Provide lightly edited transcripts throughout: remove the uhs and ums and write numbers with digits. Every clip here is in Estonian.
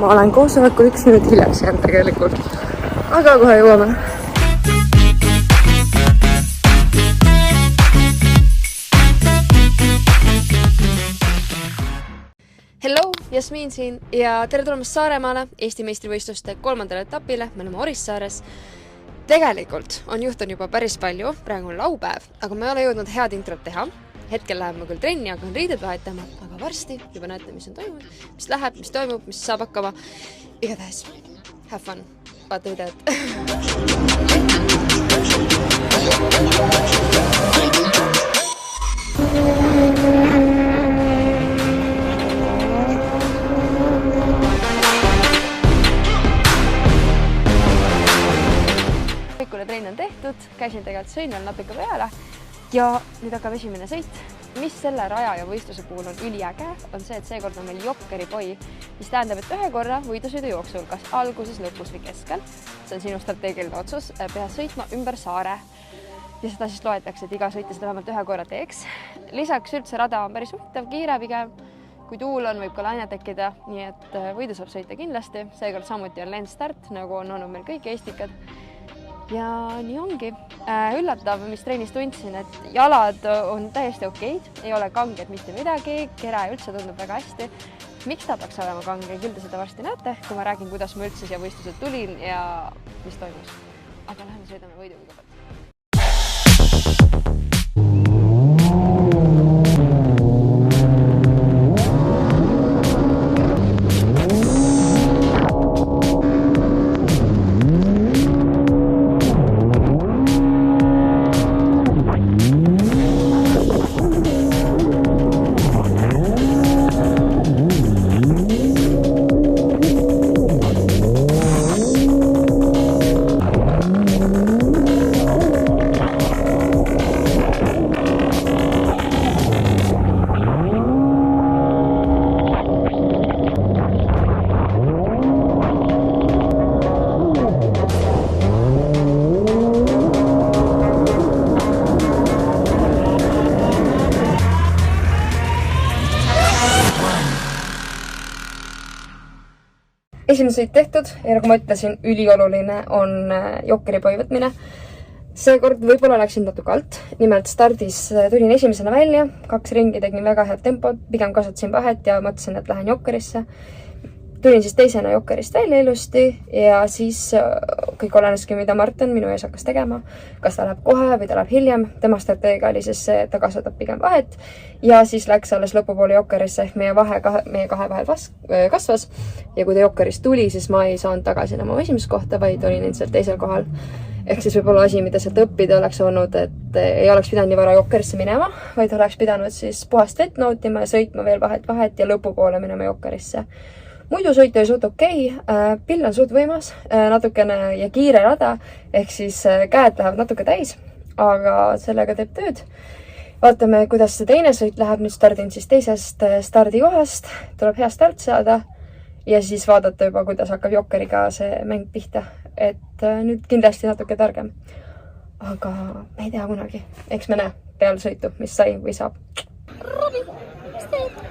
ma olen koosolekul 1 minut hiljaks jäänud tegelikult, aga kohe jõuame. Hello, Jasmin siin ja tere tulemast Saaremaale Eesti meistrivõistluste 3. etapile. Me oleme Orissaares. Tegelikult on juhtunud juba päris palju, praegu on laupäev, aga ma ei ole jõudnud head introt teha. Hetkel läheb ma küll trenni, aga on riided vahetama, aga varsti juba näete, mis on toimunud, mis läheb, mis toimub, mis saab hakkama. Igatahes, have fun, vaata videot. Trenn on tehtud, käisin tegelikult sõinal natuke peale ja nüüd hakkab esimene sõit. Mis selle raja ja võistluse puhul on üliäge, on see, et seekord on meil Jokkeri poi, mis tähendab, et ühe korra võidusõidu jooksul, kas alguses, lõpus või keskel, see on sinu strateegiline otsus, pead sõitma ümber saare ja seda siis loetakse, et iga sõitja seda vähemalt ühe korra teeks. Lisaks üldse rada on päris huvitav, kiire pigem, kui tuul on, võib ka laine tekkida, nii et võidu saab sõita kindlasti. Seekord samuti on lendstart, nagu on olnud meil kõik eestikad. Ja nii ongi. Üllatav, mis treenis tundsin, et jalad on täiesti okeid, ei ole kanged mitte midagi, kere üldse tundub väga hästi. Miks ta peaks olema kange? Küll te seda varsti näete, kui ma räägin, kuidas ma üldse siia võistlused tulin ja mis toimus. Aga läheme sõidame võidu kõigepealt. Esimene sõit tehtud ja nagu ma ütlesin, ülioluline on Jokkeri poi võtmine. Seekord võib-olla läksin natuke alt. Nimelt stardis tulin esimesena välja, 2 ringi tegin väga head tempot, pigem kasutasin vahet ja mõtlesin, et lähen Jokkerisse. Tulin siis teisena Jokkerist välja ilusti ja siis kõik oleneski, mida Martin minu ees hakkas tegema. Kas ta läheb kohe või ta läheb hiljem. Tema strateegia oli siis see, et ta kasvatab pigem vahet ja siis läks alles lõpupoole Jokkerisse ehk meie kahe vahel kasvas. Ja kui ta Jokkerist tuli, siis ma ei saanud tagasi enam oma esimest kohta, vaid olin endiselt teisel kohal. Ehk siis võib-olla asi, mida sealt õppida oleks olnud, et ei oleks pidanud nii vara Jokkerisse minema, vaid oleks pidanud siis puhast vett nautima ja sõitma veel vahet ja lõpupoole minema Jokkerisse. Muidu sõit oli suht okei, pill on suht võimas, natukene ja kiire rada, ehk siis käed lähevad natuke täis, aga sellega teeb tööd. Vaatame, kuidas see teine sõit läheb, nüüd stardin siis teisest stardikohast, tuleb hea start saada ja siis vaadata juba, kuidas hakkab Jokkeriga see mäng pihta, et nüüd kindlasti natuke targem. Aga me ei tea kunagi, eks me näe peale sõitu, mis sai või saab. Robi, mis teed?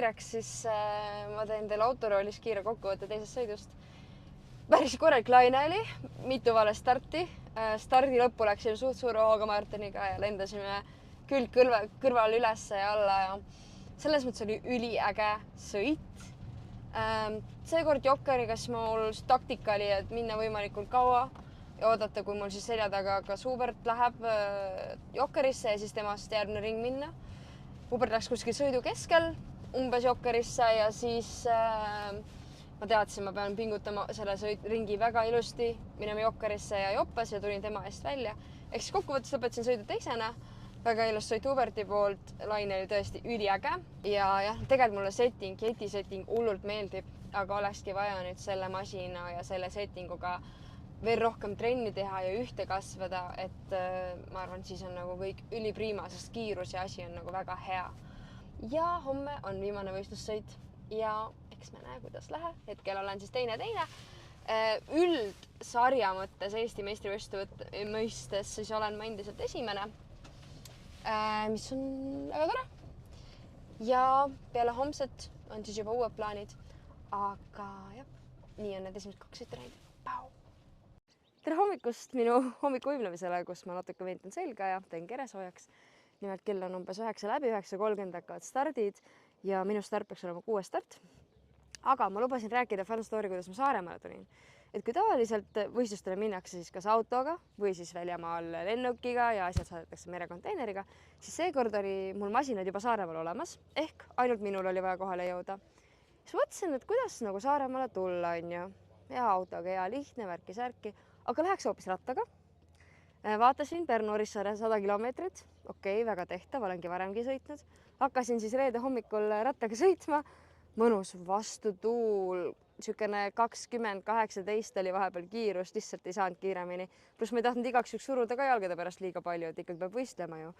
kiireks, siis ma teen teile autoroolis kiire kokkuvõtte teisest sõidust. Päris korralik laine oli, mitu vale starti. Stardi lõppu läksin suht suure hooga Martiniga ja lendasime külg kõrval üles ja alla ja selles mõttes oli üliäge sõit. Seekord Jokkeriga siis mul taktika oli, et minna võimalikult kaua ja oodata, kui mul siis selja taga ka Hubert läheb Jokkerisse ja siis temast järgmine ring minna. Hubert läks kuskil sõidu keskel umbes Jokkerisse ja siis ma teadsin, ma pean pingutama selle ringi väga ilusti, minema Jokkerisse ja joppas ja tulin tema eest välja. Ehk siis kokkuvõttes lõpetasin sõidu teisena. Väga ilus sõit Huberti poolt, laine oli tõesti üliäge ja tegelikult mulle Keti setting hullult meeldib, aga olekski vaja nüüd selle masina ja selle settinguga veel rohkem trenni teha ja ühte kasvada, et ma arvan, siis on nagu kõik ülipriima, sest kiirus ja asi on nagu väga hea. Ja homme on viimane võistlussõit ja eks me näe, kuidas läheb. Hetkel olen siis teine. Üldsarja mõttes Eesti meistrivõistluste mõistes siis olen ma endiselt esimene, mis on väga tore. Ja peale homset on siis juba uued plaanid, aga jah, nii on need esimesed 2 sõitu näinud. Pau! Tere hommikust minu hommikuvõimlemisele, kus ma natuke veentan selga ja teen kere soojaks. Nimelt kell on umbes 9 läbi, 9.30 hakkavad stardid ja minu start peaks olema 6 start. Aga ma lubasin rääkida fun story, kuidas ma Saaremaale tulin. Et kui tavaliselt võistlustele minnakse siis kas autoga või siis väljamaal lennukiga ja asjad saadetakse merekonteineriga, siis seekord oli mul masinad juba Saaremaal olemas, ehk ainult minul oli vaja kohale jõuda. Siis mõtlesin, et kuidas nagu Saaremaale tulla, on ju. Hea autoga, hea lihtne, värki-särki. Aga läheks hoopis rattaga. Vaatasin Pärnu-Orissaare 100 kilomeetrit. Okei, väga tehtav, olengi varemgi sõitnud. Hakkasin siis reede hommikul rattaga sõitma. Mõnus vastutuul, niisugune 20-18 oli vahepeal kiirust, lihtsalt ei saanud kiiremini. Plus ma ei tahtnud igaks juhuks suruda ka jalgade pärast liiga palju, et ikkagi peab võistlema ju.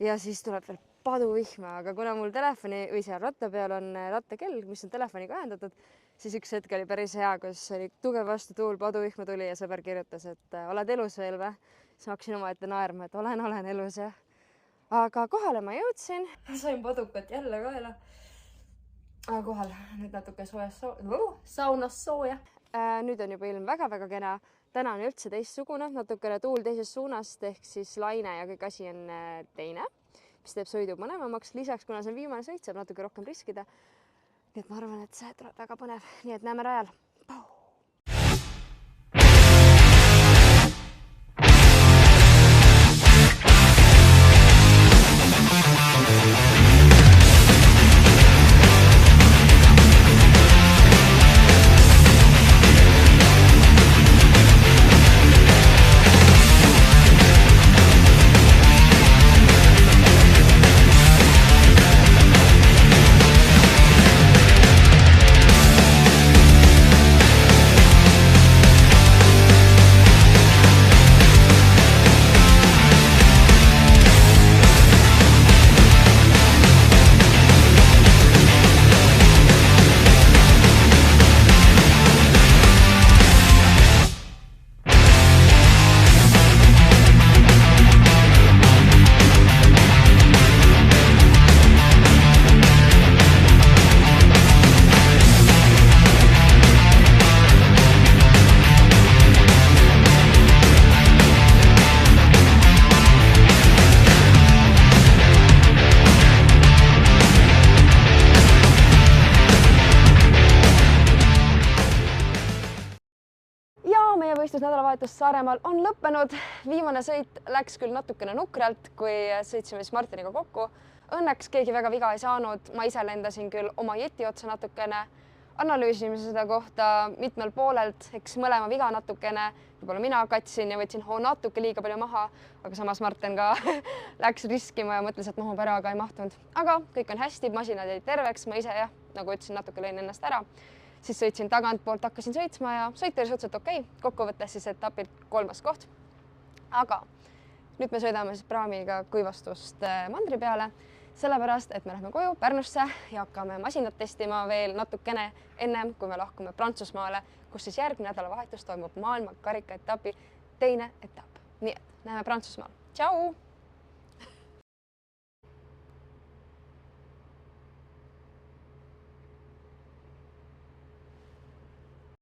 Ja siis tuleb veel paduvihma, aga kuna mul telefoni või seal ratta peal on rattakell, mis on telefoniga ühendatud, siis üks hetk oli päris hea, kus oli tugev vastutuul, paduvihma tuli ja sõber kirjutas, et oled elus veel või? Siis ma hakkasin omaette naerma, et olen elus jah. Aga kohale ma jõudsin. Sain padukat jälle kaela. Aga kohal nüüd natuke saunas sooja. Nüüd on juba ilm väga-väga kena. Täna on üldse teistsugune, natukene tuul teisest suunast ehk siis laine ja kõik asi on teine, mis teeb sõidu põnevamaks. Lisaks, kuna see on viimane sõit, saab natuke rohkem riskida. Nii et ma arvan, et see tuleb väga põnev. Nii et näeme rajal. Pau! Nädalavahetus Saaremaal on lõppenud. Viimane sõit läks küll natukene nukralt, kui sõitsime siis Martiniga kokku. Õnneks keegi väga viga ei saanud. Ma ise lendasin küll oma jeti otsa natukene. Analüüsime seda kohta mitmel poolelt, eks mõlema viga natukene. Võib-olla mina katsin ja võtsin natuke liiga palju maha, aga samas Marten ka läks riskima ja mõtles, et mahub ära, aga ei mahtunud. Aga kõik on hästi, masinad jäid terveks. Ma ise nagu ütlesin, natuke lõin ennast ära. Siis sõitsin tagantpoolt, hakkasin sõitsma ja sõit oli suhteliselt okei. Kokkuvõttes siis etapilt 3. koht. Aga nüüd me sõidame siis praamiga Kuivastust mandri peale, sellepärast, et me läheme koju Pärnusse ja hakkame masinat testima veel natukene ennem, kui me lahkume Prantsusmaale, kus siis järgmine nädalavahetus toimub maailma karikaetapi 2. etapp. Nii et näeme Prantsusmaal. Tšau!